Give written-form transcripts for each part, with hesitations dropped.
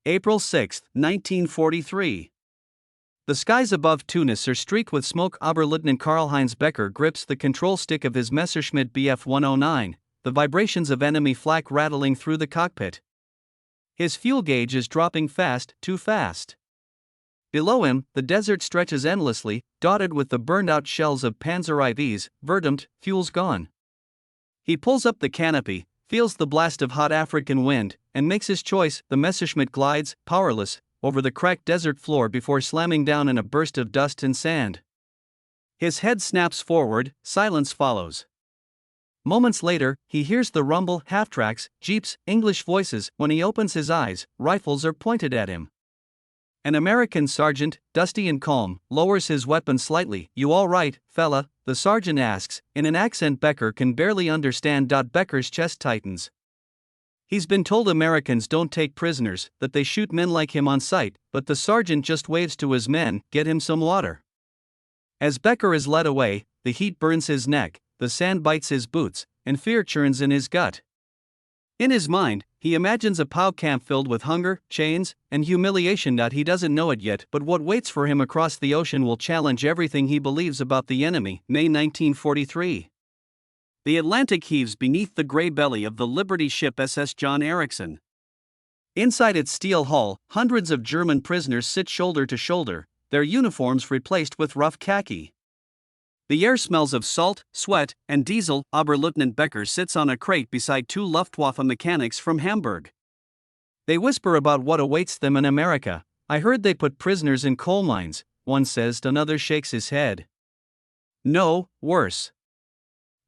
April 6, 1943. The skies above Tunis are streaked with smoke. Oberleutnant Karl-Heinz Becker grips the control stick of his Messerschmitt Bf 109, the vibrations of enemy flak rattling through the cockpit. His fuel gauge is dropping fast, too fast. Below him, the desert stretches endlessly, dotted with the burned-out shells of Panzer IVs, verdammt, fuel's gone. He pulls up the canopy, feels the blast of hot African wind, and makes his choice. The Messerschmitt glides, powerless, over the cracked desert floor before slamming down in a burst of dust and sand. His head snaps forward, silence follows. Moments later, he hears the rumble, half-tracks, jeeps, English voices. When he opens his eyes, rifles are pointed at him. An American sergeant, dusty and calm, lowers his weapon slightly. "You all right, fella?" the sergeant asks, in an accent Becker can barely understand. Becker's chest tightens. He's been told Americans don't take prisoners, that they shoot men like him on sight, but the sergeant just waves to his men, "Get him some water." As Becker is led away, the heat burns his neck, the sand bites his boots, and fear churns in his gut. In his mind, he imagines a POW camp filled with hunger, chains, and humiliation. He doesn't know it yet, but what waits for him across the ocean will challenge everything he believes about the enemy. May 1943. The Atlantic heaves beneath the gray belly of the Liberty ship SS John Ericsson. Inside its steel hull, hundreds of German prisoners sit shoulder to shoulder, their uniforms replaced with rough khaki. The air smells of salt, sweat, and diesel. Oberleutnant Becker sits on a crate beside two Luftwaffe mechanics from Hamburg. They whisper about what awaits them in America. "I heard they put prisoners in coal mines," one says. Another shakes his head. "No, worse.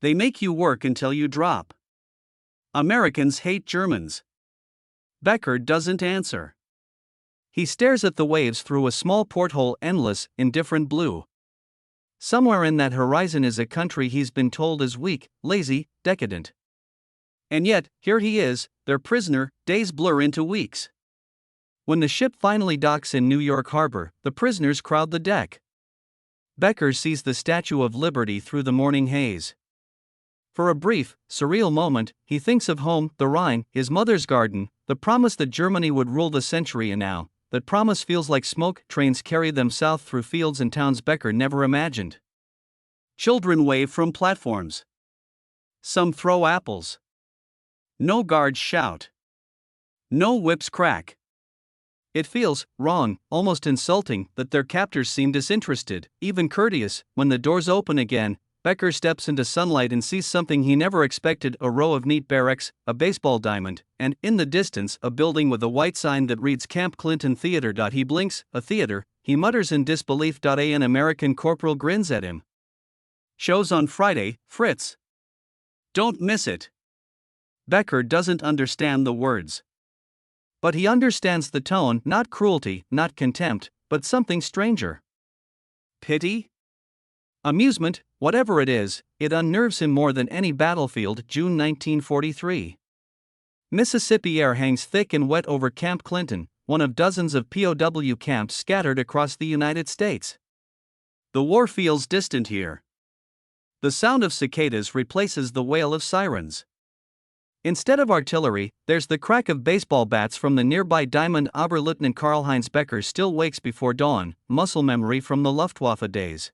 They make you work until you drop. Americans hate Germans." Becker doesn't answer. He stares at the waves through a small porthole, endless, indifferent blue. Somewhere in that horizon is a country he's been told is weak, lazy, decadent. And yet, here he is, their prisoner. Days blur into weeks. When the ship finally docks in New York Harbor, the prisoners crowd the deck. Becker sees the Statue of Liberty through the morning haze. For a brief, surreal moment, he thinks of home, the Rhine, his mother's garden, the promise that Germany would rule the century. And now, that promise feels like smoke. Trains carry them south through fields and towns Becker never imagined. Children wave from platforms. Some throw apples. No guards shout. No whips crack. It feels wrong, almost insulting, that their captors seem disinterested, even courteous. When the doors open again, Becker steps into sunlight and sees something he never expected: a row of neat barracks, a baseball diamond, and, in the distance, a building with a white sign that reads Camp Clinton Theater. He blinks. "A theater," he mutters in disbelief. An American corporal grins at him. "Shows on Friday, Fritz. Don't miss it." Becker doesn't understand the words. But he understands the tone, not cruelty, not contempt, but something stranger. Pity? Amusement? Whatever it is, it unnerves him more than any battlefield. June 1943. Mississippi air hangs thick and wet over Camp Clinton, one of dozens of POW camps scattered across the United States. The war feels distant here. The sound of cicadas replaces the wail of sirens. Instead of artillery, there's the crack of baseball bats from the nearby diamond. Oberleutnant Karl-Heinz Becker still wakes before dawn, muscle memory from the Luftwaffe days.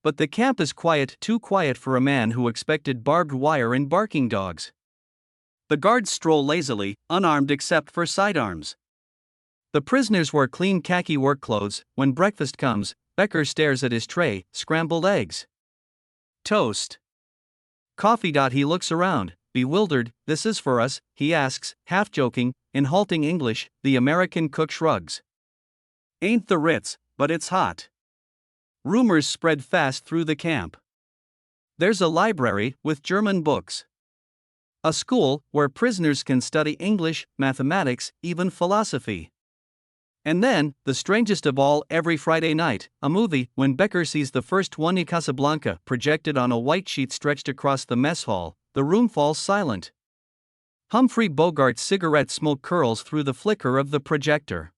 But the camp is quiet, too quiet for a man who expected barbed wire and barking dogs. The guards stroll lazily, unarmed except for sidearms. The prisoners wear clean khaki work clothes. When breakfast comes, Becker stares at his tray: scrambled eggs, toast, coffee. He looks around, bewildered. "This is for us?" he asks, half joking, in halting English. The American cook shrugs. "Ain't the Ritz, but it's hot." Rumors spread fast through the camp. There's a library with German books. A school where prisoners can study English, mathematics, even philosophy. And then, the strangest of all, every Friday night, a movie. When Becker sees the first one, Casablanca, projected on a white sheet stretched across the mess hall, the room falls silent. Humphrey Bogart's cigarette smoke curls through the flicker of the projector.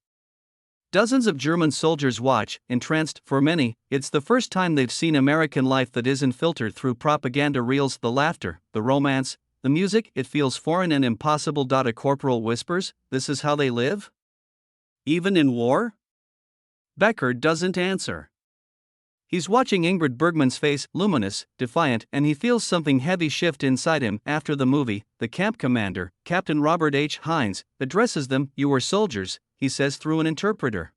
Dozens of German soldiers watch, entranced. For many, it's the first time they've seen American life that isn't filtered through propaganda reels. The laughter, the romance, the music, it feels foreign and impossible. A corporal whispers, "This is how they live?" Even in war? Becker doesn't answer. He's watching Ingrid Bergman's face, luminous, defiant, and he feels something heavy shift inside him. After the movie, the camp commander, Captain Robert H. Hines, addresses them. "You were soldiers," he says through an interpreter.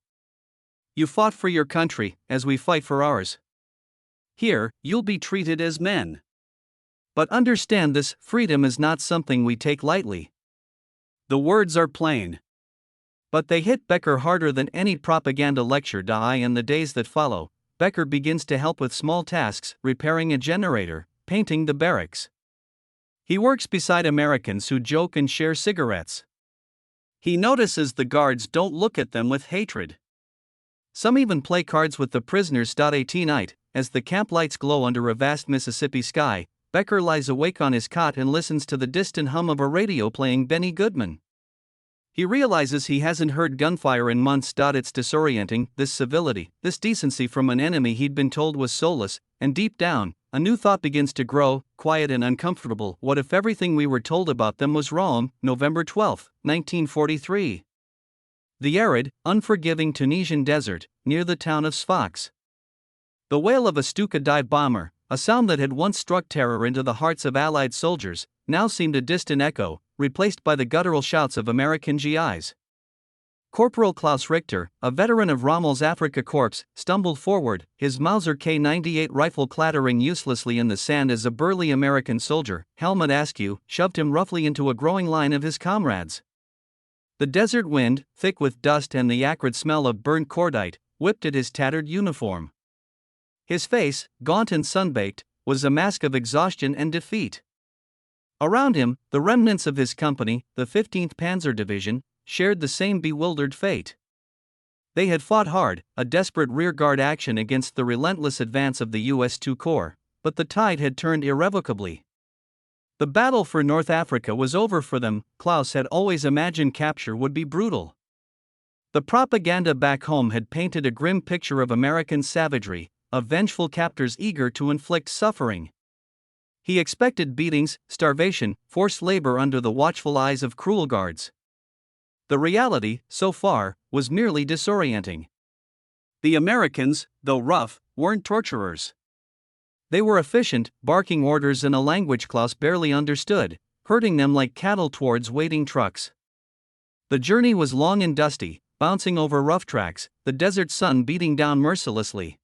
"You fought for your country, as we fight for ours. Here, you'll be treated as men. But understand this: freedom is not something we take lightly." The words are plain. But they hit Becker harder than any propaganda lecture. In the days that follow, Becker begins to help with small tasks, repairing a generator, painting the barracks. He works beside Americans who joke and share cigarettes. He notices the guards don't look at them with hatred. Some even play cards with the prisoners. At night, as the camp lights glow under a vast Mississippi sky, Becker lies awake on his cot and listens to the distant hum of a radio playing Benny Goodman. He realizes he hasn't heard gunfire in months. It's disorienting, this civility, this decency from an enemy he'd been told was soulless, and deep down, a new thought begins to grow, quiet and uncomfortable. What if everything we were told about them was wrong? November 12, 1943. The arid, unforgiving Tunisian desert, near the town of Sfax. The wail of a Stuka dive bomber, a sound that had once struck terror into the hearts of Allied soldiers, now seemed a distant echo, replaced by the guttural shouts of American GIs. Corporal Klaus Richter, a veteran of Rommel's Afrika Korps, stumbled forward, his Mauser K98 rifle clattering uselessly in the sand as a burly American soldier, helmet askew, shoved him roughly into a growing line of his comrades. The desert wind, thick with dust and the acrid smell of burnt cordite, whipped at his tattered uniform. His face, gaunt and sunbaked, was a mask of exhaustion and defeat. Around him, the remnants of his company, the 15th Panzer Division, shared the same bewildered fate. They had fought hard, a desperate rearguard action against the relentless advance of the U.S. II Corps, but the tide had turned irrevocably. The battle for North Africa was over for them. Klaus had always imagined capture would be brutal. The propaganda back home had painted a grim picture of American savagery, of vengeful captors eager to inflict suffering. He expected beatings, starvation, forced labor under the watchful eyes of cruel guards. The reality, so far, was merely disorienting. The Americans, though rough, weren't torturers. They were efficient, barking orders in a language Klaus barely understood, herding them like cattle towards waiting trucks. The journey was long and dusty, bouncing over rough tracks, the desert sun beating down mercilessly.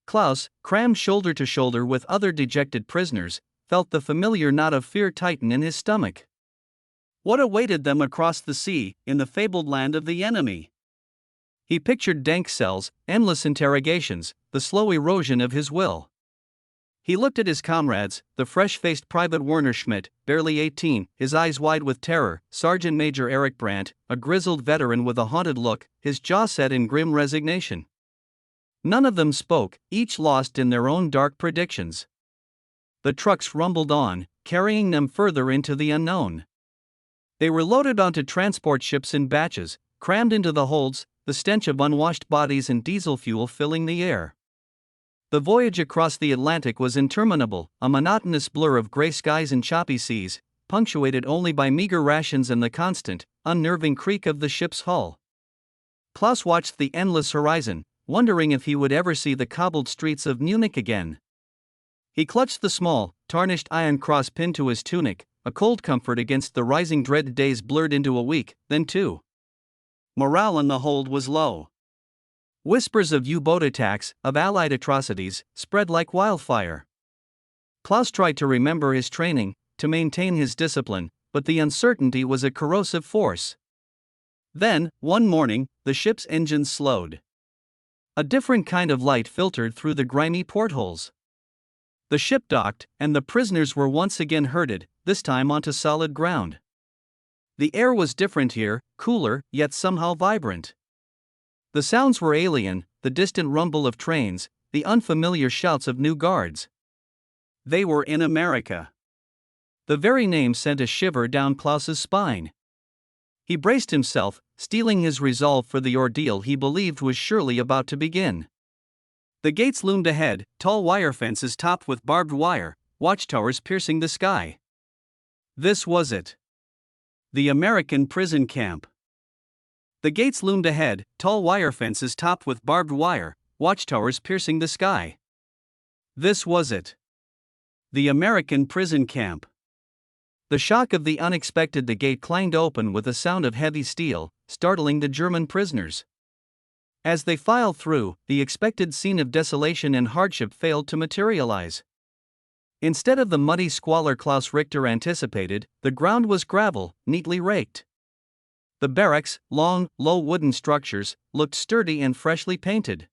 Klaus, crammed shoulder to shoulder with other dejected prisoners, felt the familiar knot of fear tighten in his stomach. What awaited them across the sea, in the fabled land of the enemy? He pictured dank cells, endless interrogations, the slow erosion of his will. He looked at his comrades, the fresh-faced Private Werner Schmidt, barely 18, his eyes wide with terror, Sergeant Major Eric Brandt, a grizzled veteran with a haunted look, his jaw set in grim resignation. None of them spoke, each lost in their own dark predictions. The trucks rumbled on, carrying them further into the unknown. They were loaded onto transport ships in batches, crammed into the holds, the stench of unwashed bodies and diesel fuel filling the air. The voyage across the Atlantic was interminable, a monotonous blur of gray skies and choppy seas, punctuated only by meager rations and the constant, unnerving creak of the ship's hull. Klaus watched the endless horizon, wondering if he would ever see the cobbled streets of Munich again. He clutched the small, tarnished iron cross pinned to his tunic, a cold comfort against the rising dread. Days blurred into a week, then two. Morale in the hold was low. Whispers of U-boat attacks, of Allied atrocities, spread like wildfire. Klaus tried to remember his training, to maintain his discipline, but the uncertainty was a corrosive force. Then, one morning, the ship's engines slowed. A different kind of light filtered through the grimy portholes. The ship docked, and the prisoners were once again herded, this time onto solid ground. The air was different here, cooler, yet somehow vibrant. The sounds were alien, the distant rumble of trains, the unfamiliar shouts of new guards. They were in America. The very name sent a shiver down Klaus's spine. He braced himself, steeling his resolve for the ordeal he believed was surely about to begin. The gates loomed ahead, tall wire fences topped with barbed wire, watchtowers piercing the sky. This was it. The American prison camp. The gates loomed ahead, tall wire fences topped with barbed wire, watchtowers piercing the sky. This was it. The American prison camp. The shock of the unexpected, the gate clanged open with a sound of heavy steel, startling the German prisoners. As they filed through, the expected scene of desolation and hardship failed to materialize. Instead of the muddy squalor Klaus Richter anticipated, the ground was gravel, neatly raked. The barracks, long, low wooden structures, looked sturdy and freshly painted.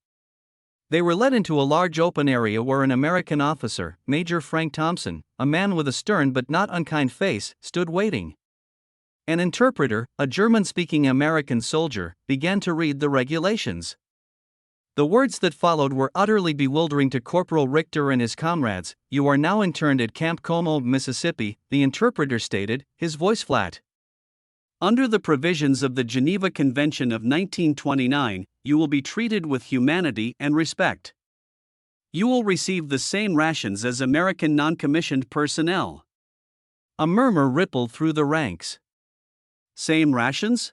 They were led into a large open area where an American officer, Major Frank Thompson, a man with a stern but not unkind face, stood waiting. An interpreter, a German-speaking American soldier, began to read the regulations. The words that followed were utterly bewildering to Corporal Richter and his comrades. "You are now interned at Camp Como, Mississippi," the interpreter stated, his voice flat. "Under the provisions of the Geneva Convention of 1929, you will be treated with humanity and respect. You will receive the same rations as American non-commissioned personnel." A murmur rippled through the ranks. Same rations?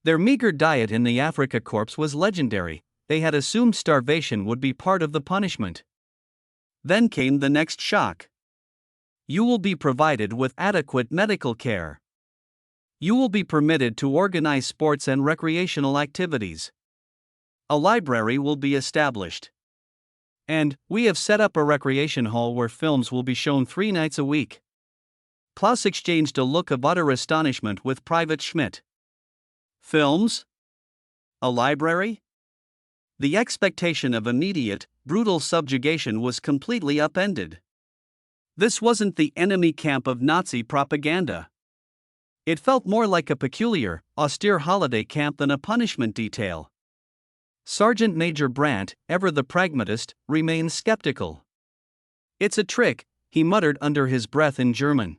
Their meager diet in the Afrika Korps was legendary. They had assumed starvation would be part of the punishment. Then came the next shock. You will be provided with adequate medical care. You will be permitted to organize sports and recreational activities. A library will be established. And we have set up a recreation hall where films will be shown 3 nights a week. Klaus exchanged a look of utter astonishment with Private Schmidt. Films? A library? The expectation of immediate, brutal subjugation was completely upended. This wasn't the enemy camp of Nazi propaganda. It felt more like a peculiar, austere holiday camp than a punishment detail. Sergeant Major Brandt, ever the pragmatist, remained skeptical. "It's a trick," he muttered under his breath in German.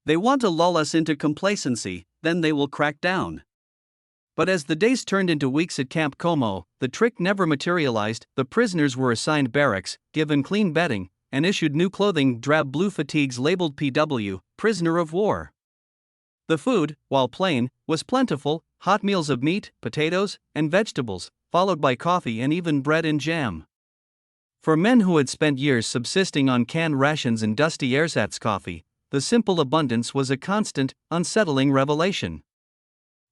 "They want to lull us into complacency, then they will crack down." But as the days turned into weeks at Camp Como, the trick never materialized. The prisoners were assigned barracks, given clean bedding, and issued new clothing, drab blue fatigues labeled PW, prisoner of war. The food, while plain, was plentiful: hot meals of meat, potatoes, and vegetables, followed by coffee and even bread and jam. For men who had spent years subsisting on canned rations and dusty ersatz coffee, the simple abundance was a constant, unsettling revelation.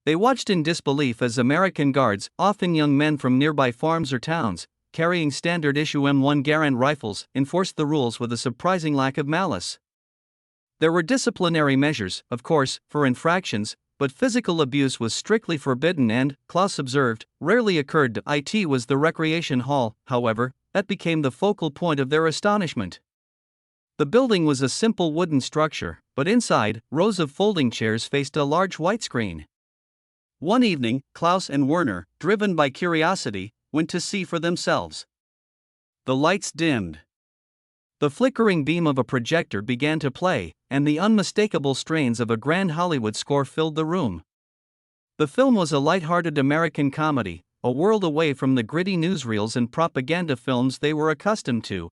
They watched in disbelief as American guards, often young men from nearby farms or towns, carrying standard-issue M1 Garand rifles, enforced the rules with a surprising lack of malice. There were disciplinary measures, of course, for infractions, but physical abuse was strictly forbidden and, Klaus observed, rarely occurred. It was the recreation hall, however, that became the focal point of their astonishment. The building was a simple wooden structure, but inside, rows of folding chairs faced a large white screen. One evening, Klaus and Werner, driven by curiosity, went to see for themselves. The lights dimmed. The flickering beam of a projector began to play, and the unmistakable strains of a grand Hollywood score filled the room. The film was a light-hearted American comedy, a world away from the gritty newsreels and propaganda films they were accustomed to.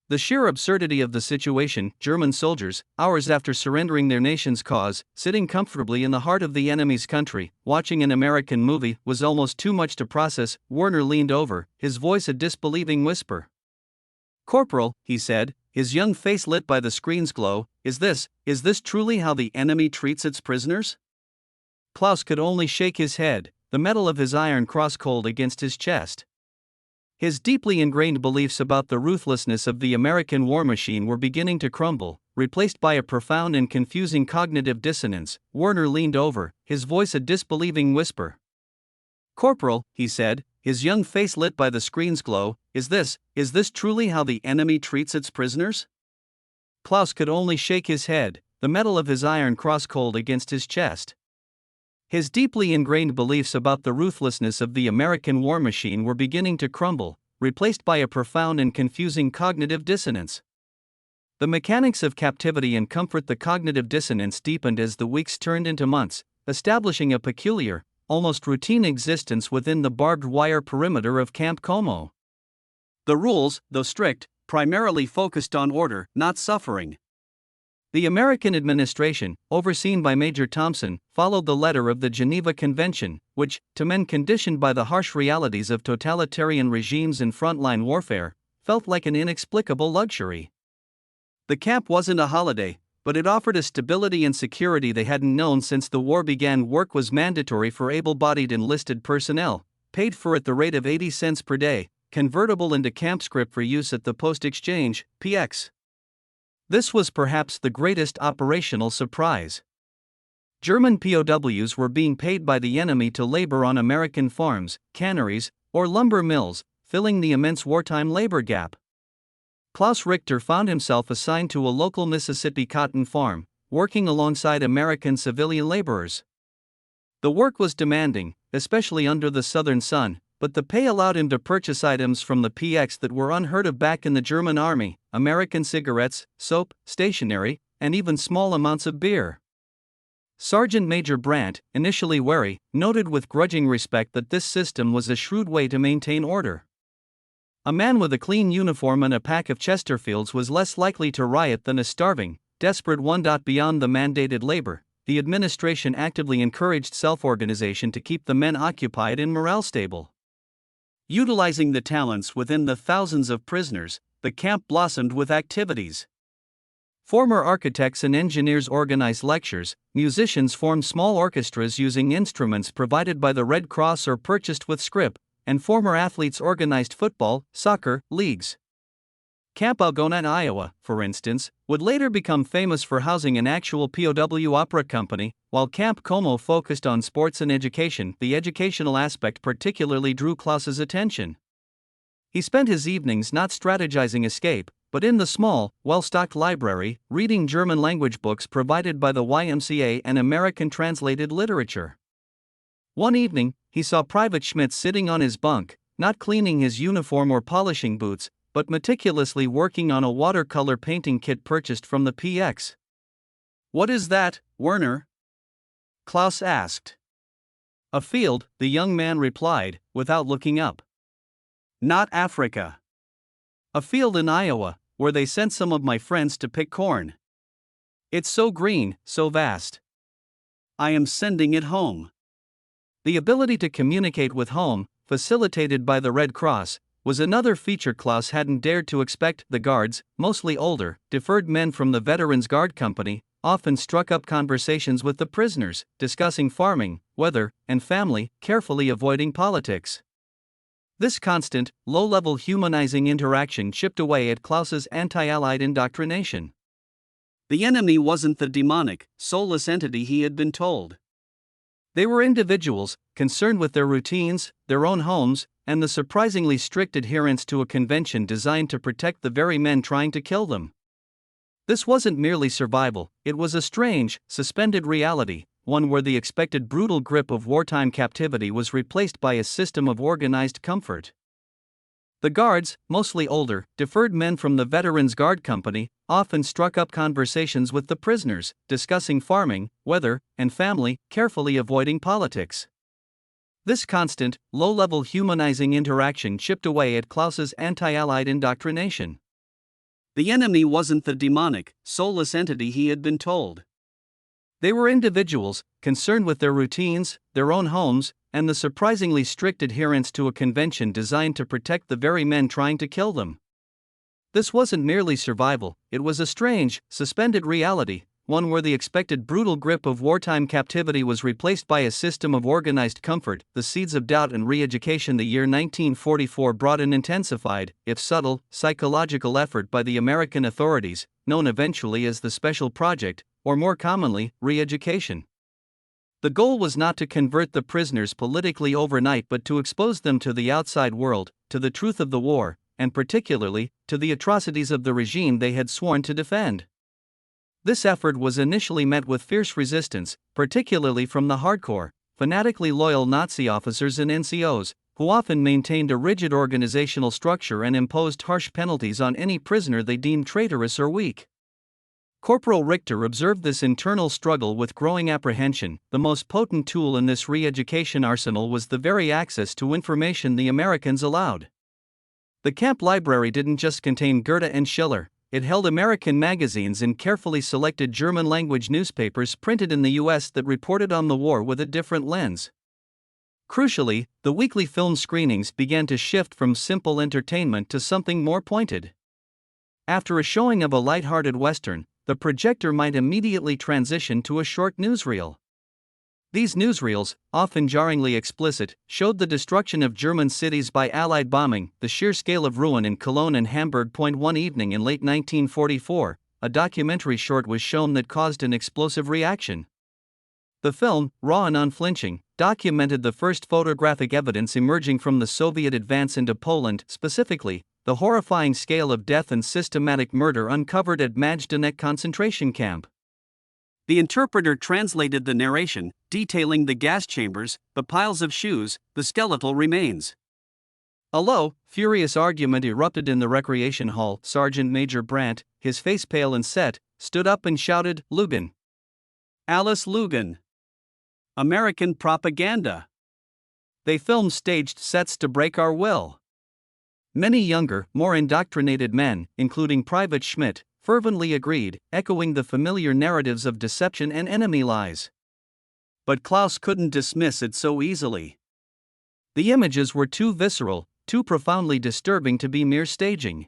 The sheer absurdity of the situation: German soldiers, hours after surrendering their nation's cause, sitting comfortably in the heart of the enemy's country, watching an American movie, was almost too much to process. Werner leaned over, his voice a disbelieving whisper. "Corporal," he said, his young face lit by the screen's glow, is this truly how the enemy treats its prisoners?" Klaus could only shake his head, the metal of his iron cross cold against his chest. His deeply ingrained beliefs about the ruthlessness of the American war machine were beginning to crumble, replaced by a profound and confusing cognitive dissonance. Werner leaned over, his voice a disbelieving whisper. "Corporal," he said, his young face lit by the screen's glow, is this truly how the enemy treats its prisoners?" Klaus could only shake his head, the metal of his iron cross cold against his chest. His deeply ingrained beliefs about the ruthlessness of the American war machine were beginning to crumble, replaced by a profound and confusing cognitive dissonance. The mechanics of captivity and comfort. The cognitive dissonance deepened as the weeks turned into months, establishing a peculiar, almost routine existence within the barbed wire perimeter of Camp Como. The rules, though strict, primarily focused on order, not suffering. The American administration, overseen by Major Thompson, followed the letter of the Geneva Convention, which, to men conditioned by the harsh realities of totalitarian regimes and frontline warfare, felt like an inexplicable luxury. The camp wasn't a holiday, but it offered a stability and security they hadn't known since the war began. Work was mandatory for able-bodied enlisted personnel, paid for at the rate of 80 cents per day, convertible into camp scrip for use at the post exchange, PX. This was perhaps the greatest operational surprise. German POWs were being paid by the enemy to labor on American farms, canneries, or lumber mills, filling the immense wartime labor gap. Klaus Richter found himself assigned to a local Mississippi cotton farm, working alongside American civilian laborers. The work was demanding, especially under the southern sun, but the pay allowed him to purchase items from the PX that were unheard of back in the German army: American cigarettes, soap, stationery, and even small amounts of beer. Sergeant Major Brandt, initially wary, noted with grudging respect that this system was a shrewd way to maintain order. A man with a clean uniform and a pack of Chesterfields was less likely to riot than a starving, desperate one. Beyond the mandated labor, the administration actively encouraged self-organization to keep the men occupied and morale stable. Utilizing the talents within the thousands of prisoners, the camp blossomed with activities. Former architects and engineers organized lectures, musicians formed small orchestras using instruments provided by the Red Cross or purchased with scrip, and former athletes organized football, soccer, leagues. Camp Algona, Iowa, for instance, would later become famous for housing an actual POW opera company, while Camp Como focused on sports and education. The educational aspect particularly drew Klaus's attention. He spent his evenings not strategizing escape, but in the small, well-stocked library, reading German-language books provided by the YMCA and American translated literature. One evening, he saw Private Schmidt sitting on his bunk, not cleaning his uniform or polishing boots, but meticulously working on a watercolor painting kit purchased from the PX. "What is that, Werner?" Klaus asked. "A field," the young man replied, without looking up. "Not Africa. A field in Iowa, where they sent some of my friends to pick corn. It's so green, so vast. I am sending it home." The ability to communicate with home, facilitated by the Red Cross, was another feature Klaus hadn't dared to expect. The guards, mostly older, deferred men from the Veterans Guard Company, often struck up conversations with the prisoners, discussing farming, weather, and family, carefully avoiding politics. This constant, low-level humanizing interaction chipped away at Klaus's anti-Allied indoctrination. The enemy wasn't the demonic, soulless entity he had been told. They were individuals, concerned with their routines, their own homes, and the surprisingly strict adherence to a convention designed to protect the very men trying to kill them. This wasn't merely survival, it was a strange, suspended reality, one where the expected brutal grip of wartime captivity was replaced by a system of organized comfort. The guards, mostly older, deferred men from the Veterans Guard Company, often struck up conversations with the prisoners, discussing farming, weather, and family, carefully avoiding politics. This constant, low-level humanizing interaction chipped away at Klaus's anti-Allied indoctrination. The enemy wasn't the demonic, soulless entity he had been told. They were individuals, concerned with their routines, their own homes, and the surprisingly strict adherence to a convention designed to protect the very men trying to kill them. This wasn't merely survival, it was a strange, suspended reality, one where the expected brutal grip of wartime captivity was replaced by a system of organized comfort. The seeds of doubt and re-education. The year 1944 brought an intensified, if subtle, psychological effort by the American authorities, known eventually as the Special Project, or more commonly, re-education. The goal was not to convert the prisoners politically overnight but to expose them to the outside world, to the truth of the war, and particularly, to the atrocities of the regime they had sworn to defend. This effort was initially met with fierce resistance, particularly from the hardcore, fanatically loyal Nazi officers and NCOs, who often maintained a rigid organizational structure and imposed harsh penalties on any prisoner they deemed traitorous or weak. Corporal Richter observed this internal struggle with growing apprehension. The most potent tool in this re-education arsenal was the very access to information the Americans allowed. The camp library didn't just contain Goethe and Schiller, it held American magazines and carefully selected German-language newspapers printed in the US that reported on the war with a different lens. Crucially, the weekly film screenings began to shift from simple entertainment to something more pointed. After a showing of a light-hearted Western, the projector might immediately transition to a short newsreel. These newsreels, often jarringly explicit, showed the destruction of German cities by Allied bombing, the sheer scale of ruin in Cologne and Hamburg. One evening in late 1944, a documentary short was shown that caused an explosive reaction. The film, raw and unflinching, documented the first photographic evidence emerging from the Soviet advance into Poland, specifically, the horrifying scale of death and systematic murder uncovered at Majdanek concentration camp. The interpreter translated the narration, detailing the gas chambers, the piles of shoes, the skeletal remains. A low, furious argument erupted in the recreation hall. Sergeant Major Brandt, his face pale and set, stood up and shouted, "Lugin! Alice Lugin! American propaganda! They filmed staged sets to break our will." Many younger, more indoctrinated men, including Private Schmidt, fervently agreed, echoing the familiar narratives of deception and enemy lies. But Klaus couldn't dismiss it so easily. The images were too visceral, too profoundly disturbing to be mere staging.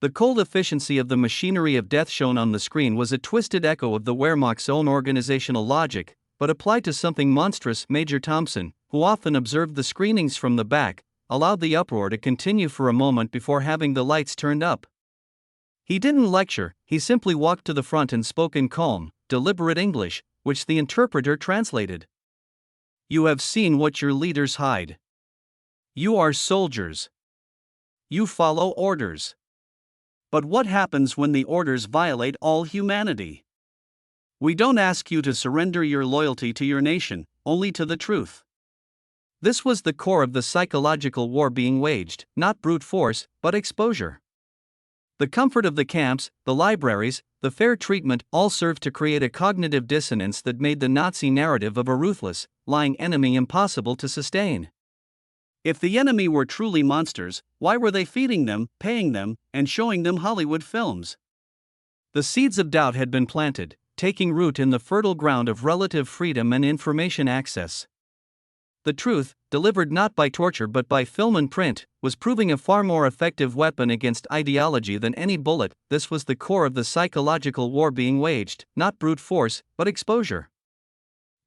The cold efficiency of the machinery of death shown on the screen was a twisted echo of the Wehrmacht's own organizational logic, but applied to something monstrous. Major Thompson, who often observed the screenings from the back, allowed the uproar to continue for a moment before having the lights turned up. He didn't lecture, he simply walked to the front and spoke in calm, deliberate English, which the interpreter translated. "You have seen what your leaders hide. You are soldiers. You follow orders. But what happens when the orders violate all humanity? We don't ask you to surrender your loyalty to your nation, only to the truth." This was the core of the psychological war being waged, not brute force, but exposure. The comfort of the camps, the libraries, the fair treatment, all served to create a cognitive dissonance that made the Nazi narrative of a ruthless, lying enemy impossible to sustain. If the enemy were truly monsters, why were they feeding them, paying them, and showing them Hollywood films? The seeds of doubt had been planted, taking root in the fertile ground of relative freedom and information access. The truth, delivered not by torture but by film and print, was proving a far more effective weapon against ideology than any bullet. This was the core of the psychological war being waged, not brute force, but exposure.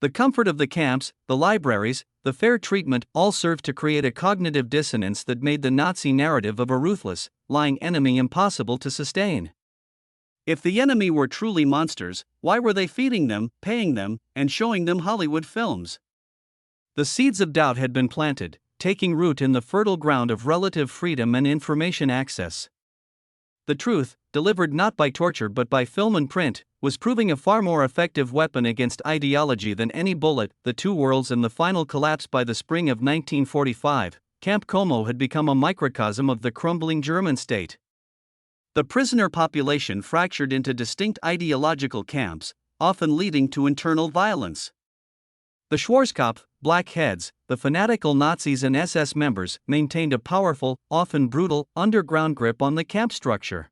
The comfort of the camps, the libraries, the fair treatment, all served to create a cognitive dissonance that made the Nazi narrative of a ruthless, lying enemy impossible to sustain. If the enemy were truly monsters, why were they feeding them, paying them, and showing them Hollywood films? The seeds of doubt had been planted, taking root in the fertile ground of relative freedom and information access. The truth, delivered not by torture but by film and print, was proving a far more effective weapon against ideology than any bullet. The two worlds and the final collapse. By the spring of 1945, Camp Como had become a microcosm of the crumbling German state. The prisoner population fractured into distinct ideological camps, often leading to internal violence. The Schwarzkopf, Black Heads, the fanatical Nazis and SS members, maintained a powerful, often brutal, underground grip on the camp structure.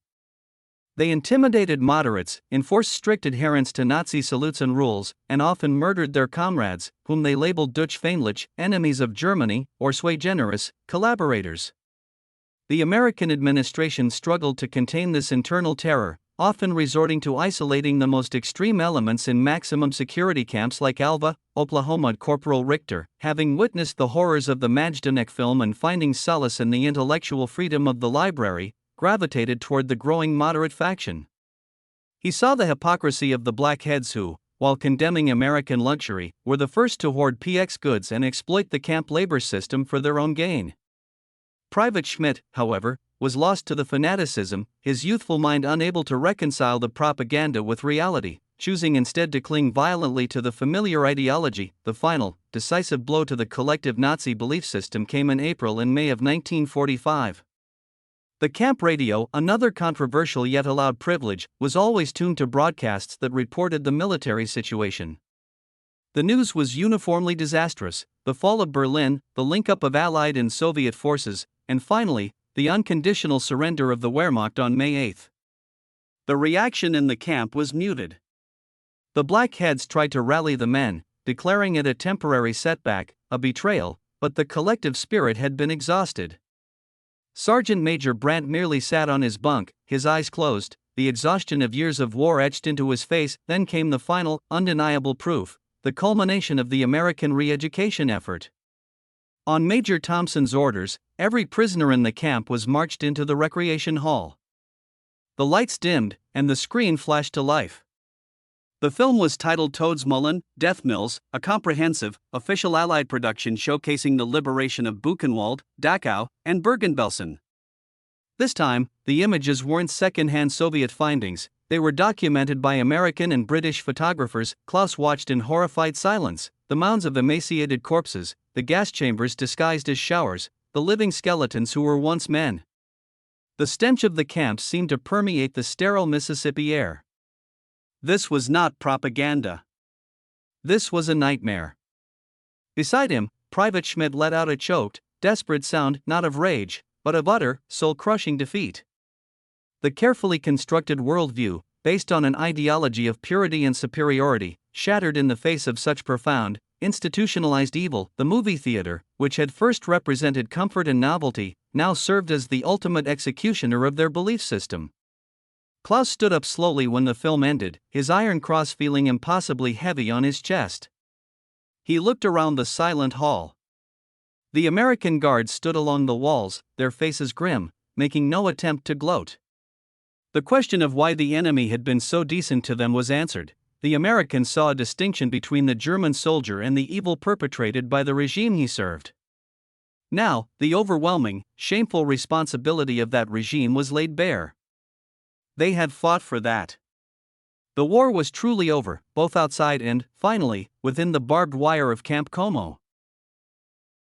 They intimidated moderates, enforced strict adherence to Nazi salutes and rules, and often murdered their comrades, whom they labeled Deutschfeindlich, enemies of Germany, or sui generis, collaborators. The American administration struggled to contain this internal terror, often resorting to isolating the most extreme elements in maximum security camps like Alva, Oklahoma. Corporal Richter, having witnessed the horrors of the Majdanek film and finding solace in the intellectual freedom of the library, gravitated toward the growing moderate faction. He saw the hypocrisy of the blackheads who, while condemning American luxury, were the first to hoard PX goods and exploit the camp labor system for their own gain. Private Schmidt, however, was lost to the fanaticism, his youthful mind unable to reconcile the propaganda with reality, choosing instead to cling violently to the familiar ideology. The final, decisive blow to the collective Nazi belief system came in April and May of 1945. The camp radio, another controversial yet allowed privilege, was always tuned to broadcasts that reported the military situation. The news was uniformly disastrous: the fall of Berlin, the link-up of Allied and Soviet forces, and finally, the unconditional surrender of the Wehrmacht on May 8. The reaction in the camp was muted. The blackheads tried to rally the men, declaring it a temporary setback, a betrayal, but the collective spirit had been exhausted. Sergeant Major Brandt merely sat on his bunk, his eyes closed, the exhaustion of years of war etched into his face. Then came the final, undeniable proof, the culmination of the American re-education effort. On Major Thompson's orders, every prisoner in the camp was marched into the recreation hall. The lights dimmed, and the screen flashed to life. The film was titled Toads Mullen, Death Mills, a comprehensive, official Allied production showcasing the liberation of Buchenwald, Dachau, and Bergen-Belsen. This time, the images weren't second-hand Soviet findings, they were documented by American and British photographers. Klaus watched in horrified silence, the mounds of emaciated corpses, the gas chambers disguised as showers, the living skeletons who were once men. The stench of the camps seemed to permeate the sterile Mississippi air. This was not propaganda. This was a nightmare. Beside him, Private Schmidt let out a choked, desperate sound, not of rage, but of utter, soul-crushing defeat. The carefully constructed worldview, based on an ideology of purity and superiority, shattered in the face of such profound, institutionalized evil. The movie theater, which had first represented comfort and novelty, now served as the ultimate executioner of their belief system. Klaus stood up slowly when the film ended, his iron cross feeling impossibly heavy on his chest. He looked around the silent hall. The American guards stood along the walls, their faces grim, making no attempt to gloat. The question of why the enemy had been so decent to them was answered. The Americans saw a distinction between the German soldier and the evil perpetrated by the regime he served. Now, the overwhelming, shameful responsibility of that regime was laid bare. They had fought for that. The war was truly over, both outside and, finally, within the barbed wire of Camp Como.